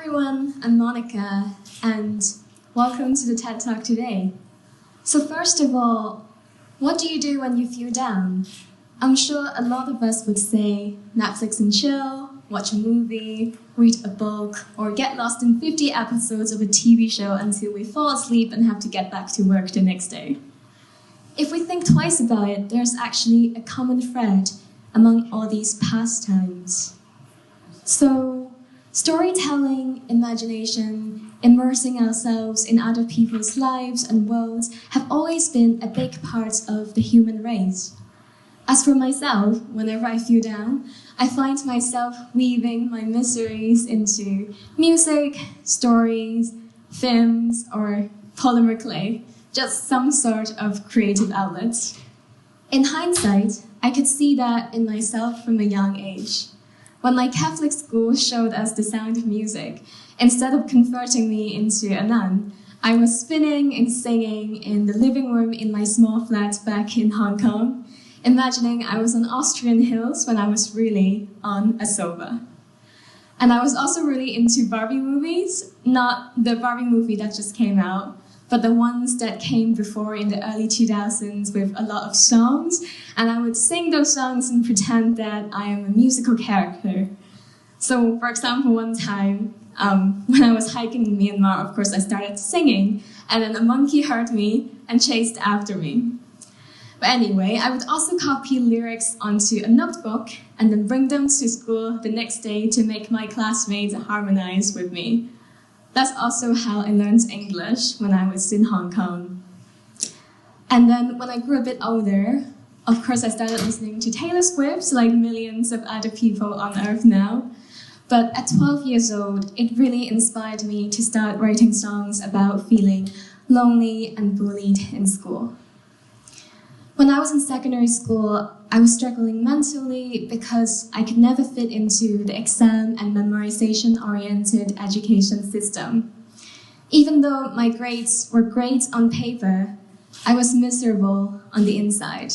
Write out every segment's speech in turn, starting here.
everyone, I'm Monica, and welcome to the TED Talk today. So first of all, what do you do when you feel down? I'm sure a lot of us would say Netflix and chill, watch a movie, read a book, or get lost in 50 episodes of a TV show until we fall asleep and have to get back to work the next day. If we think twice about it, there's actually a common thread among all these pastimes. So, storytelling, imagination, immersing ourselves in other people's lives and worlds have always been a big part of the human race. As for myself, whenever I feel down, I find myself weaving my miseries into music, stories, films, or polymer clay, just some sort of creative outlet. In hindsight, I could see that in myself from a young age. When my Catholic school showed us the sound of music, instead of converting me into a nun, I was spinning and singing in the living room in my small flat back in Hong Kong, imagining I was on Austrian hills when I was really on a sofa. And I was also really into Barbie movies, not the Barbie movie that just came out, but the ones that came before in the early 2000s with a lot of songs, and I would sing those songs and pretend that I am a musical character. So, for example, one time, when I was hiking in Myanmar, of course, I started singing, and then a monkey heard me and chased after me. But anyway, I would also copy lyrics onto a notebook and then bring them to school the next day to make my classmates harmonize with me. That's also how I learned English when I was in Hong Kong. And then when I grew a bit older, of course I started listening to Taylor Swift, like millions of other people on earth now. But at 12 years old, it really inspired me to start writing songs about feeling lonely and bullied in school. When I was in secondary school, I was struggling mentally because I could never fit into the exam and memorization-oriented education system. Even though my grades were great on paper, I was miserable on the inside.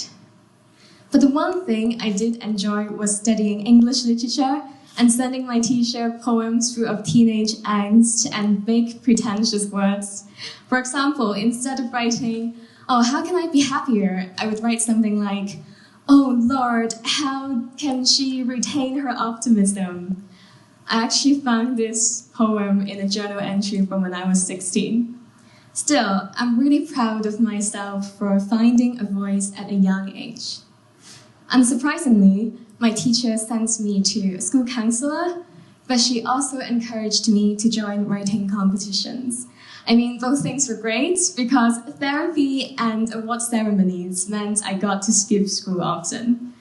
But the one thing I did enjoy was studying English literature and sending my teacher poems full of teenage angst and big pretentious words. For example, instead of writing, "Oh, how can I be happier?" I would write something like, "Oh Lord, how can she retain her optimism?" I actually found this poem in a journal entry from when I was 16. Still, I'm really proud of myself for finding a voice at a young age. Unsurprisingly, my teacher sent me to a school counselor, but she also encouraged me to join writing competitions. I mean, those things were great because therapy and award ceremonies meant I got to skip school often.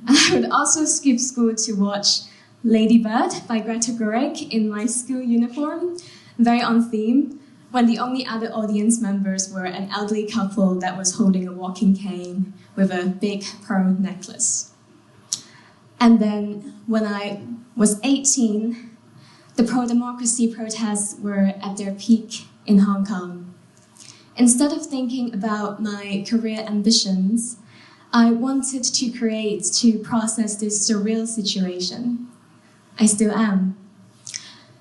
And I would also skip school to watch Lady Bird by Greta Gerwig in my school uniform, very on theme, when the only other audience members were an elderly couple that was holding a walking cane with a big pearl necklace. And then when I was 18, the pro-democracy protests were at their peak in Hong Kong. Instead of thinking about my career ambitions, I wanted to process this surreal situation. I still am.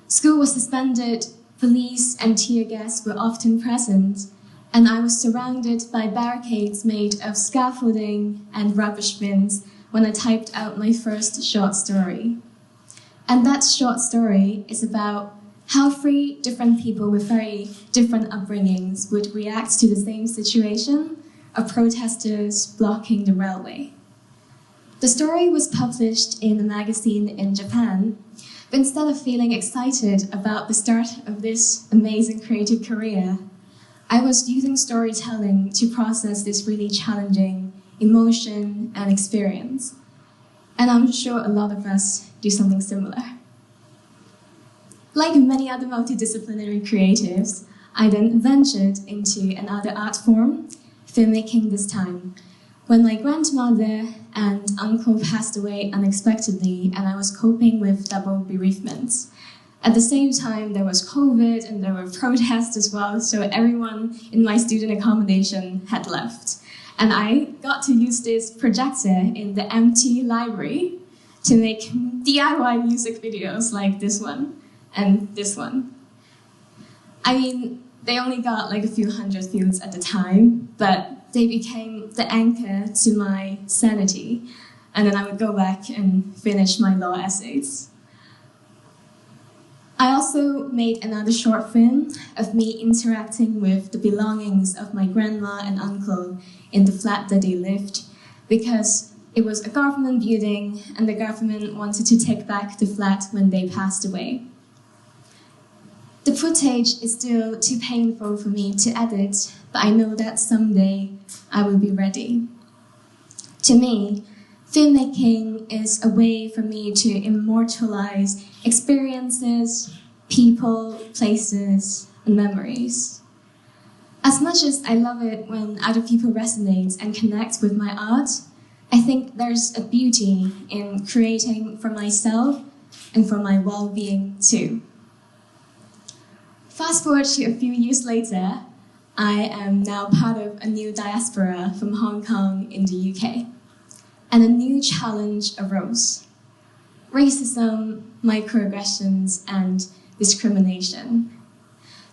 School was suspended, police and tear gas were often present, and I was surrounded by barricades made of scaffolding and rubbish bins when I typed out my first short story. And that short story is about how three different people with very different upbringings would react to the same situation of protesters blocking the railway. The story was published in a magazine in Japan, but instead of feeling excited about the start of this amazing creative career, I was using storytelling to process this really challenging emotion and experience. And I'm sure a lot of us do something similar. Like many other multidisciplinary creatives, I then ventured into another art form, filmmaking this time, when my grandmother and uncle passed away unexpectedly and I was coping with double bereavements. At the same time, there was COVID and there were protests as well, so everyone in my student accommodation had left. And I got to use this projector in the empty library to make DIY music videos like this one. and this one. I mean, they only got like a few hundred views at the time, but they became the anchor to my sanity, and then I would go back and finish my law essays. I also made another short film of me interacting with the belongings of my grandma and uncle in the flat that they lived, because it was a government building and the government wanted to take back the flat when they passed away. The footage is still too painful for me to edit, but I know that someday I will be ready. To me, filmmaking is a way for me to immortalize experiences, people, places, and memories. As much as I love it when other people resonate and connect with my art, I think there's a beauty in creating for myself and for my well-being too. Fast forward to a few years later, I am now part of a new diaspora from Hong Kong in the UK. And a new challenge arose: racism, microaggressions, and discrimination.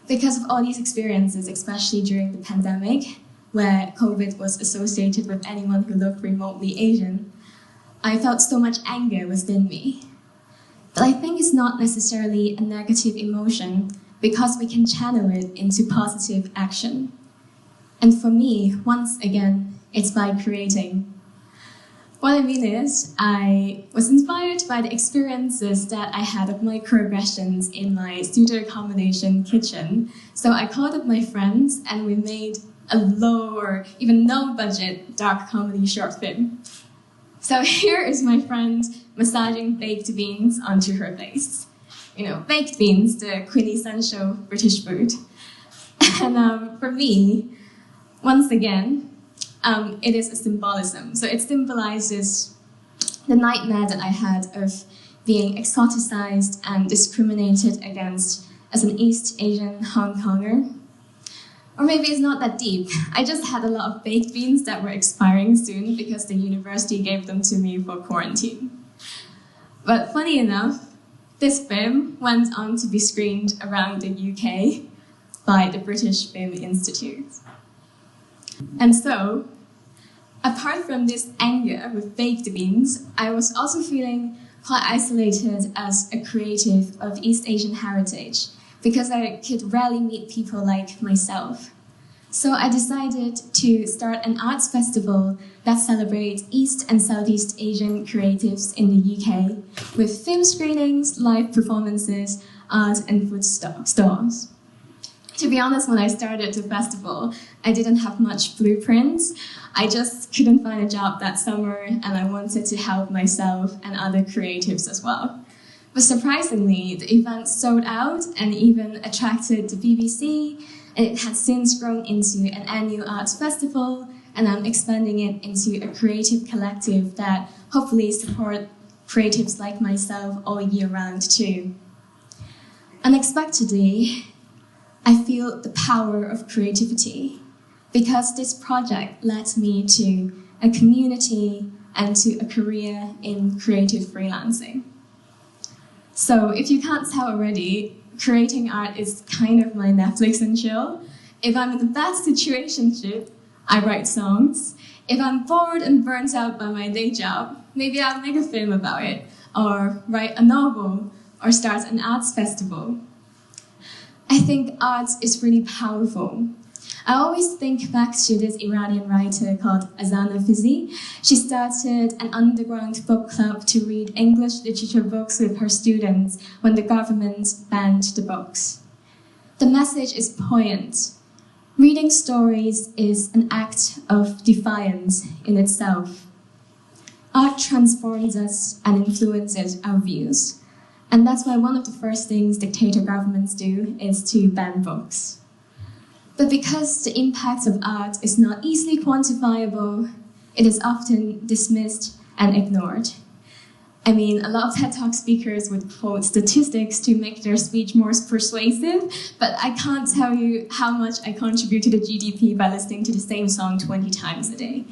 Because of all these experiences, especially during the pandemic, where COVID was associated with anyone who looked remotely Asian, I felt so much anger within me. But I think it's not necessarily a negative emotion, because we can channel it into positive action. And for me, once again, it's by creating. What I mean is, I was inspired by the experiences that I had of microaggressions in my student accommodation kitchen. So I called up my friends and we made a low or even no budget dark comedy short film. So here is my friend massaging baked beans onto her face. You know, baked beans, the quintessential British food. And for me, once again, it is a symbolism. So it symbolizes the nightmare that I had of being exoticized and discriminated against as an East Asian Hong Konger. Or maybe it's not that deep. I just had a lot of baked beans that were expiring soon because the university gave them to me for quarantine. But funny enough, this film went on to be screened around the UK by the British Film Institute. And so, apart from this anger with baked beans, I was also feeling quite isolated as a creative of East Asian heritage, because I could rarely meet people like myself. So I decided to start an arts festival that celebrates East and Southeast Asian creatives in the UK, with film screenings, live performances, art and food stalls. To be honest, when I started the festival, I didn't have much blueprints. I just couldn't find a job that summer, and I wanted to help myself and other creatives as well. But surprisingly, the event sold out and even attracted the BBC, and it has since grown into an annual arts festival, and I'm expanding it into a creative collective that hopefully support creatives like myself all year round too. Unexpectedly, I feel the power of creativity, because this project led me to a community and to a career in creative freelancing. So if you can't tell already, creating art is kind of my Netflix and chill. If I'm in a bad situationship, I write songs. If I'm bored and burnt out by my day job, maybe I'll make a film about it, or write a novel, or start an arts festival. I think art is really powerful. I always think back to this Iranian writer called Azana Fizi. She started an underground book club to read English literature books with her students when the government banned the books. The message is poignant. Reading stories is an act of defiance in itself. Art transforms us and influences our views. And that's why one of the first things dictator governments do is to ban books. But because the impact of art is not easily quantifiable, it is often dismissed and ignored. I mean, a lot of TED Talk speakers would quote statistics to make their speech more persuasive, but I can't tell you how much I contribute to the GDP by listening to the same song 20 times a day.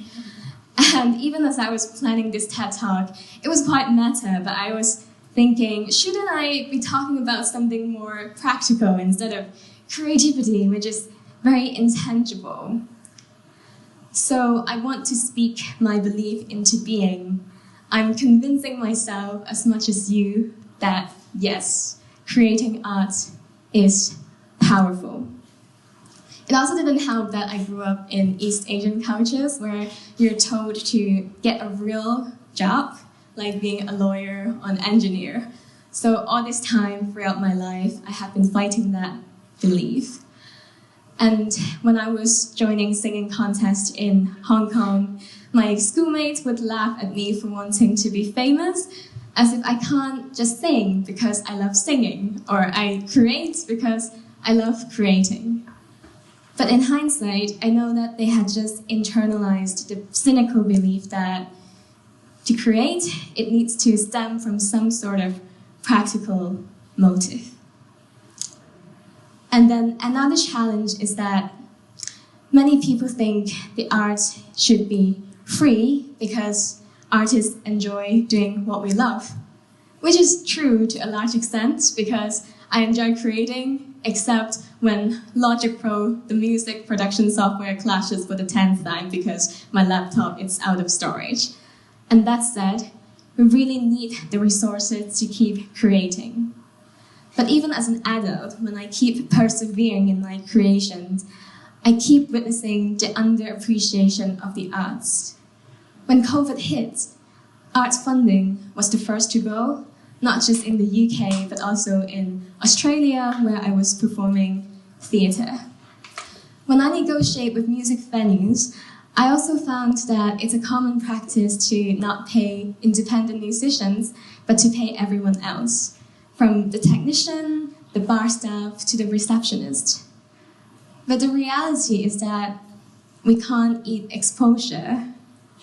And even as I was planning this TED Talk, it was quite meta, but I was thinking, shouldn't I be talking about something more practical instead of creativity, which is very intangible? So I want to speak my belief into being. I'm convincing myself as much as you that, yes, creating art is powerful. It also didn't help that I grew up in East Asian cultures where you're told to get a real job, like being a lawyer or an engineer. So all this time throughout my life, I have been fighting that belief. And when I was joining singing contest in Hong Kong, my schoolmates would laugh at me for wanting to be famous, as if I can't just sing because I love singing, or I create because I love creating. But in hindsight, I know that they had just internalized the cynical belief that to create, it needs to stem from some sort of practical motive. And then another challenge is that many people think the art should be free because artists enjoy doing what we love, which is true to a large extent because I enjoy creating, except when Logic Pro, the music production software, clashes for the 10th time because my laptop is out of storage. And that said, we really need the resources to keep creating. But even as an adult, when I keep persevering in my creations, I keep witnessing the underappreciation of the arts. When COVID hit, arts funding was the first to go, not just in the UK, but also in Australia, where I was performing theatre. When I negotiate with music venues, I also found that it's a common practice to not pay independent musicians, but to pay everyone else, from the technician, the bar staff, to the receptionist. But the reality is that we can't eat exposure.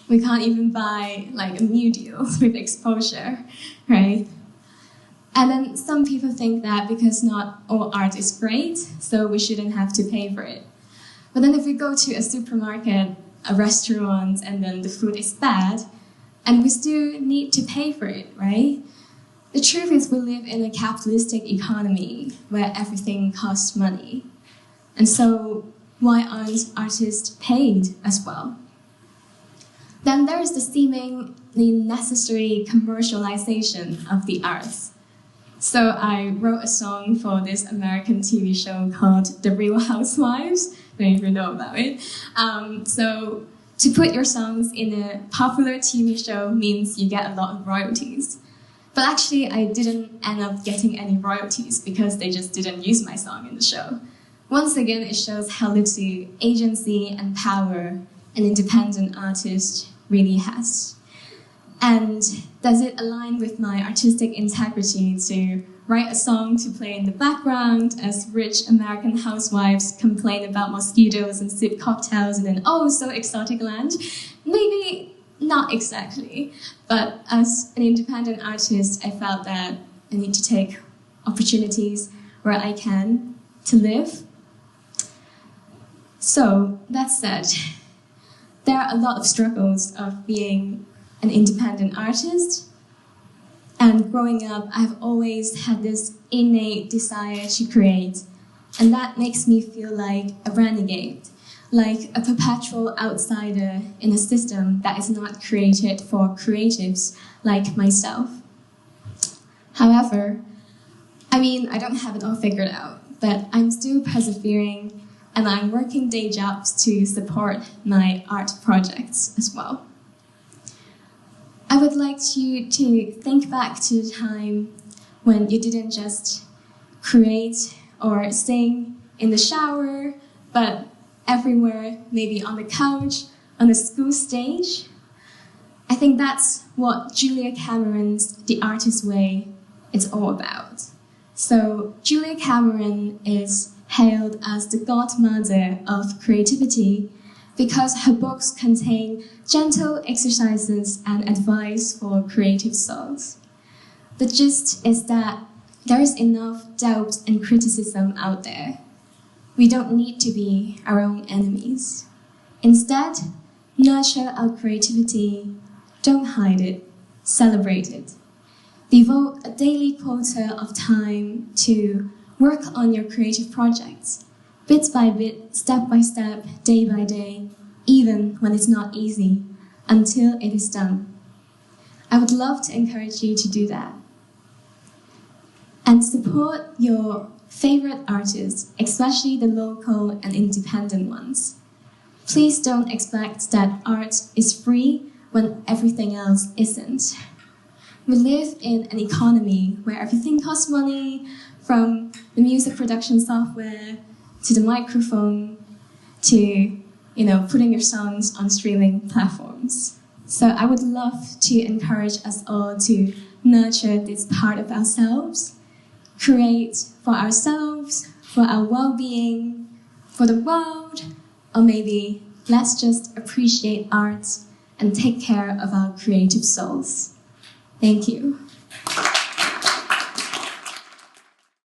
We can't even buy like a new deal with exposure, right? And then some people think that because not all art is great, so we shouldn't have to pay for it. But then if we go to a supermarket, a restaurant, and then the food is bad, and we still need to pay for it, right? The truth is we live in a capitalistic economy where everything costs money. And so why aren't artists paid as well? Then there is the seemingly necessary commercialization of the arts. So I wrote a song for this American TV show called The Real Housewives. I don't even know about it. So to put your songs in a popular TV show means you get a lot of royalties. But actually, I didn't end up getting any royalties because they just didn't use my song in the show. Once again, it shows how little agency and power an independent artist really has. And does it align with my artistic integrity to write a song to play in the background as rich American housewives complain about mosquitoes and sip cocktails in an oh so exotic land? Maybe not exactly, but as an independent artist, I felt that I need to take opportunities where I can to live. So that said, there are a lot of struggles of being an independent artist. And growing up, I've always had this innate desire to create. And that makes me feel like a renegade, like a perpetual outsider in a system that is not created for creatives like myself. However, I don't have it all figured out, but I'm still persevering and I'm working day jobs to support my art projects as well. I would like you to think back to the time when you didn't just create or sing in the shower, but everywhere, maybe on the couch, on the school stage. I think that's what Julia Cameron's The Artist's Way is all about. So Julia Cameron is hailed as the godmother of creativity because her books contain gentle exercises and advice for creative souls. The gist is that there is enough doubt and criticism out there. We don't need to be our own enemies. Instead, nurture our creativity, don't hide it, celebrate it. Devote a daily quota of time to work on your creative projects, bit by bit, step by step, day by day, even when it's not easy, until it is done. I would love to encourage you to do that. And support your favorite artists, especially the local and independent ones. Please don't expect that art is free when everything else isn't. We live in an economy where everything costs money, from the music production software to the microphone to putting your songs on streaming platforms. So I would love to encourage us all to nurture this part of ourselves, create for ourselves, for our well-being, for the world, or maybe let's just appreciate art and take care of our creative souls. Thank you.